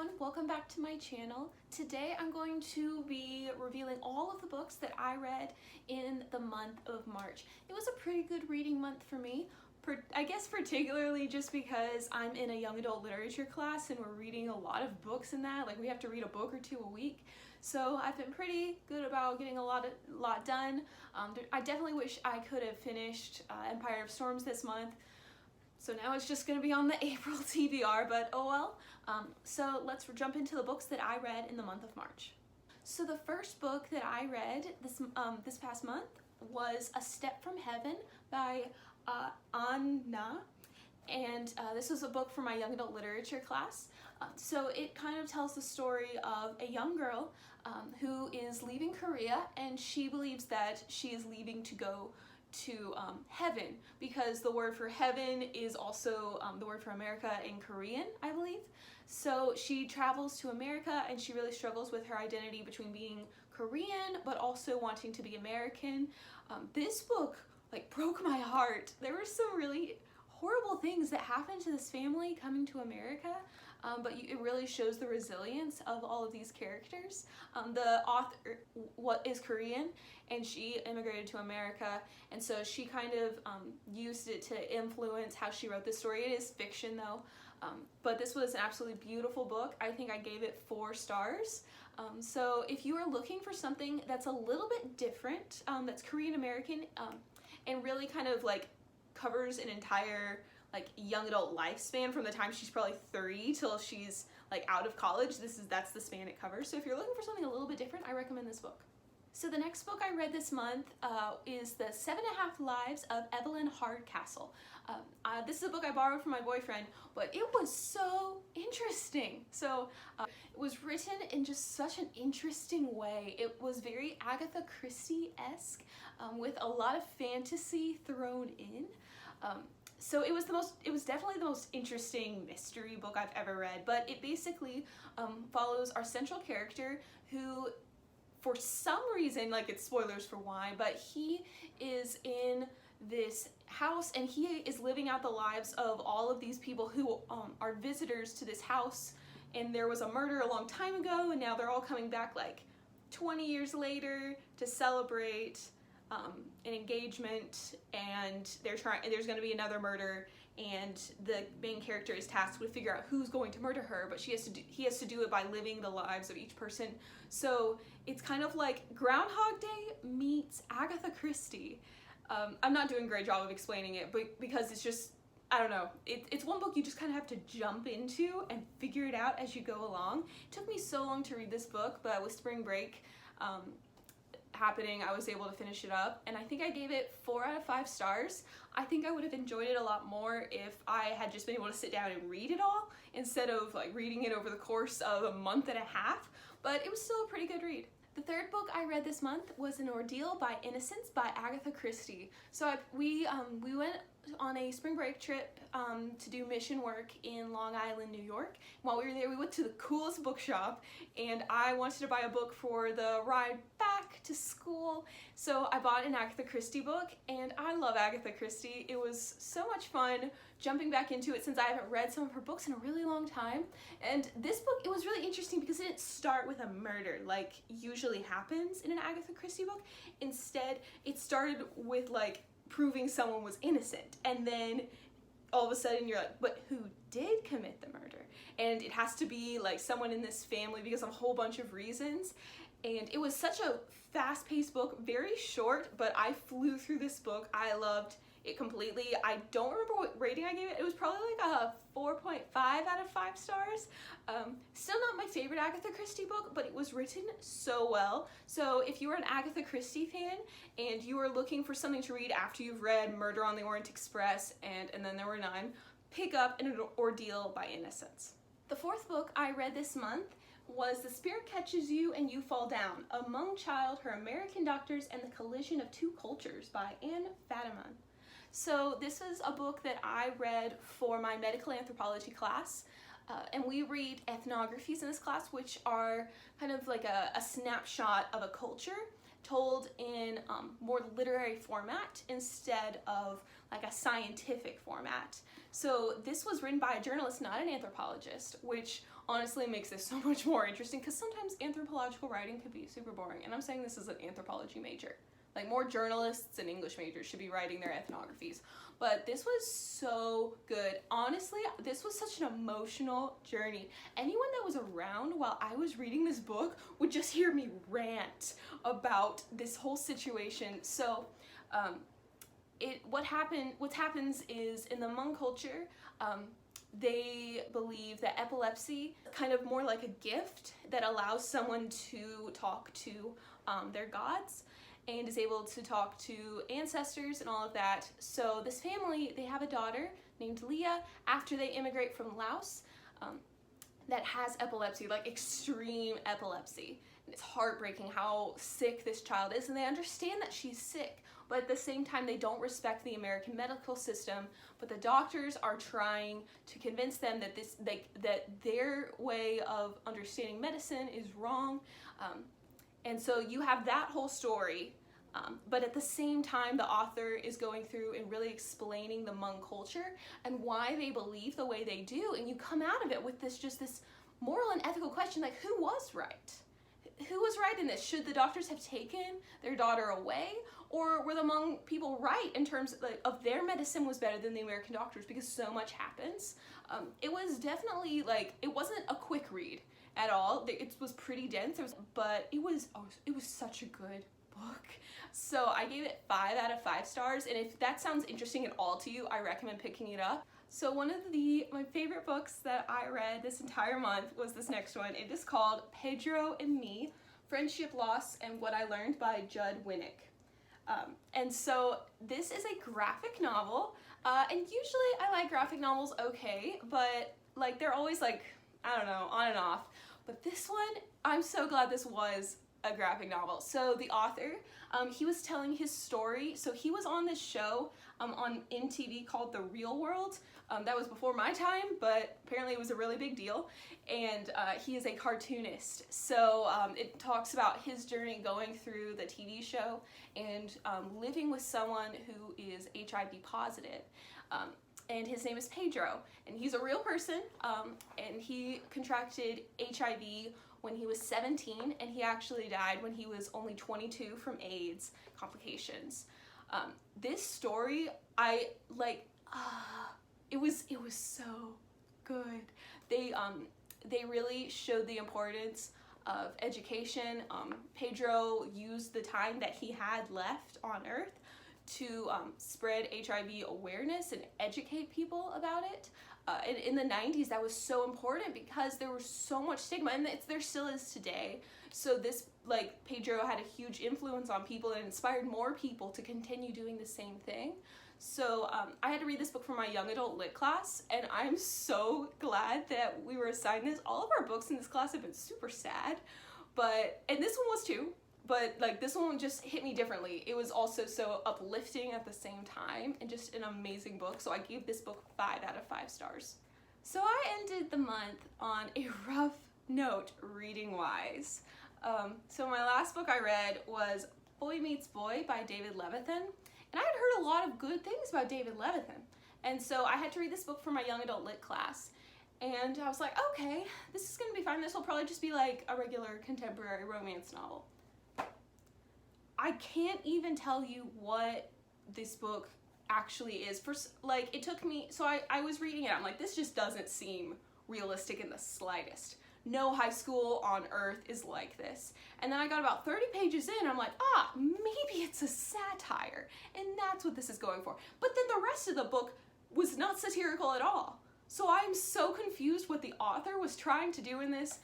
everyone, welcome back to my channel. Today I'm going to be revealing all of the books that I read in the month of March. It was a pretty good reading month for me, I guess particularly just because I'm in a young adult literature class and we're reading a lot of books in that, like we have to read a book or two a week. So I've been pretty good about getting a lot done. I definitely wish I could have finished Empire of Storms this month. So now it's just going to be on the April TBR, but oh well. So let's jump into the books that I read in the month of March. So the first book that I read this past month was A Step from Heaven by Anna, and this was a book for my young adult literature class. So it kind of tells the story of a young girl who is leaving Korea, and she believes that she is leaving to go to heaven, because the word for heaven is also the word for America in Korean, I believe. So she travels to America and she really struggles with her identity between being Korean but also wanting to be American. This book like broke my heart. There were some really horrible things that happened to this family coming to America, but it really shows the resilience of all of these characters. The author is Korean, and she immigrated to America, and so she kind of used it to influence how she wrote this story. It is fiction though, but this was an absolutely beautiful book. I think I gave it 4 stars. So if you are looking for something that's a little bit different, that's Korean American, and really kind of like covers an entire like young adult lifespan from the time she's probably 3 till she's like out of college. That's the span it covers. So if you're looking for something a little bit different, I recommend this book. So the next book I read this month is The 7.5 Lives of Evelyn Hardcastle. This is a book I borrowed from my boyfriend, but it was so interesting. So it was written in just such an interesting way. It was very Agatha Christie-esque, with a lot of fantasy thrown in. So it was definitely the most interesting mystery book I've ever read, but it basically follows our central character who, for some reason, like it's spoilers for why, but he is in this house and he is living out the lives of all of these people who are visitors to this house, and there was a murder a long time ago and now they're all coming back like 20 years later to celebrate an engagement, and there's going to be another murder, and the main character is tasked with figure out who's going to murder her, but he has to do it by living the lives of each person. So it's kind of like Groundhog Day meets Agatha Christie. I'm not doing a great job of explaining it, but because it's just, I don't know, it's one book you just kind of have to jump into and figure it out as you go along. It took me so long to read this book, but with spring break happening, I was able to finish it up, and I think I gave it 4 out of 5 stars. I think I would have enjoyed it a lot more if I had just been able to sit down and read it all instead of like reading it over the course of a month and a half, but it was still a pretty good read. The third book I read this month was An Ordeal by Innocence by Agatha Christie. So we went on a spring break trip to do mission work in Long Island, New York. While we were there, we went to the coolest bookshop, and I wanted to buy a book for the ride back to school. So I bought an Agatha Christie book, and I love Agatha Christie. It was so much fun jumping back into it since I haven't read some of her books in a really long time. And this book, it was really interesting because it didn't start with a murder like usually happens in an Agatha Christie book. Instead, it started with like proving someone was innocent, and then all of a sudden you're like, but who did commit the murder? And it has to be like someone in this family because of a whole bunch of reasons. And it was such a fast-paced book, very short, but I flew through this book. I loved it completely. I don't remember what rating I gave it. It was probably like a 4.5 out of 5 stars. Still not my favorite Agatha Christie book, but it was written so well. So if you are an Agatha Christie fan and you are looking for something to read after you've read Murder on the Orient Express and Then There Were None, pick up An Ordeal by Innocence. The fourth book I read this month was The Spirit Catches You and You Fall Down, A Hmong Child, Her American Doctors, and the Collision of Two Cultures by Fatima. So this is a book that I read for my medical anthropology class, and we read ethnographies in this class, which are kind of like a snapshot of a culture told in more literary format instead of like a scientific format. So this was written by a journalist, not an anthropologist, which honestly makes this so much more interesting because sometimes anthropological writing could be super boring, and I'm saying this is an anthropology major. Like, more journalists and English majors should be writing their ethnographies. But this was so good. Honestly, this was such an emotional journey. Anyone that was around while I was reading this book would just hear me rant about this whole situation. So, what happens is, in the Hmong culture, they believe that epilepsy is kind of more like a gift that allows someone to talk to their gods and is able to talk to ancestors and all of that. So this family, they have a daughter named Leah after they immigrate from Laos that has epilepsy, like extreme epilepsy. And it's heartbreaking how sick this child is, and they understand that she's sick, but at the same time they don't respect the American medical system. But the doctors are trying to convince them that that their way of understanding medicine is wrong. And so you have that whole story, but at the same time, the author is going through and really explaining the Hmong culture and why they believe the way they do. And you come out of it with this moral and ethical question, like, who was right? Who was right in this? Should the doctors have taken their daughter away? Or were the Hmong people right in terms of their medicine was better than the American doctors because so much happens? It was definitely, it wasn't a quick read at all. It was pretty dense, but it was such a good book. So I gave it 5 out of 5 stars, and if that sounds interesting at all to you, I recommend picking it up. So one of my favorite books that I read this entire month was this next one. It is called Pedro and Me, Friendship, Loss, and What I Learned by Judd Winick. And so this is a graphic novel, and usually I like graphic novels okay, but they're always I don't know, on and off. But this one, I'm so glad this was a graphic novel. So the author, he was telling his story. So he was on this show on MTV called The Real World. That was before my time, but apparently it was a really big deal. And he is a cartoonist. So it talks about his journey going through the TV show and living with someone who is HIV positive. And his name is Pedro, and he's a real person, and he contracted HIV when he was 17, and he actually died when he was only 22 from AIDS complications. This story, it was so good. They really showed the importance of education. Pedro used the time that he had left on Earth to spread HIV awareness and educate people about it. And in the 90s, that was so important because there was so much stigma, and there still is today. So this, Pedro had a huge influence on people and inspired more people to continue doing the same thing. So I had to read this book for my young adult lit class, and I'm so glad that we were assigned this. All of our books in this class have been super sad, and this one was too. But this one just hit me differently. It was also so uplifting at the same time, and just an amazing book. So I gave this book 5 out of 5 stars. So I ended the month on a rough note reading-wise. So my last book I read was Boy Meets Boy by David Levithan. And I had heard a lot of good things about David Levithan. And so I had to read this book for my young adult lit class. And I was like, okay, this is gonna be fine. This will probably just be like a regular contemporary romance novel. I can't even tell you what this book actually is. It took me, so I was reading it, I'm like, this just doesn't seem realistic in the slightest. No high school on Earth is like this. And then I got about 30 pages in, I'm like, maybe it's a satire, and that's what this is going for. But then the rest of the book was not satirical at all. So I'm so confused what the author was trying to do in this.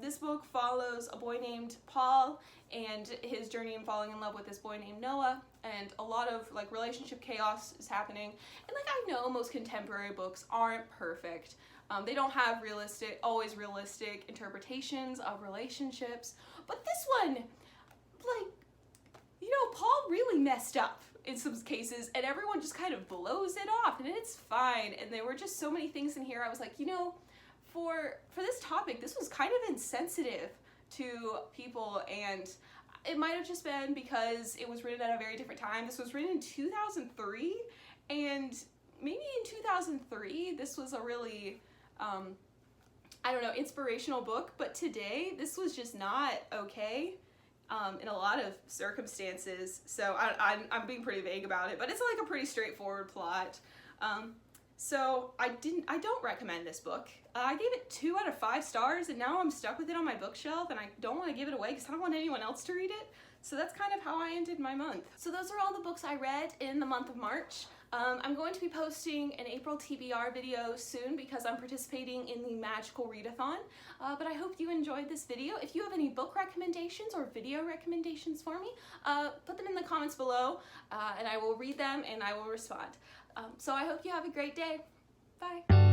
This book follows a boy named Paul and his journey in falling in love with this boy named Noah, and a lot of relationship chaos is happening. And I know most contemporary books aren't perfect. They don't have always realistic interpretations of relationships, but this one, Paul really messed up in some cases, and everyone just kind of blows it off, and it's fine. And there were just so many things in here. I was like, for this topic, this was kind of insensitive to people, and it might have just been because it was written at a very different time. This was written in 2003, and maybe in 2003 this was a really, I don't know, inspirational book, but today this was just not okay in a lot of circumstances. So I'm being pretty vague about it, but it's like a pretty straightforward plot. So I don't recommend this book. I gave it 2 out of 5 stars, and now I'm stuck with it on my bookshelf, and I don't want to give it away because I don't want anyone else to read it. So that's kind of how I ended my month. So those are all the books I read in the month of March. I'm going to be posting an April TBR video soon because I'm participating in the Magical Readathon, but I hope you enjoyed this video. If you have any book recommendations or video recommendations for me, put them in the comments below, and I will read them and I will respond. So I hope you have a great day. Bye.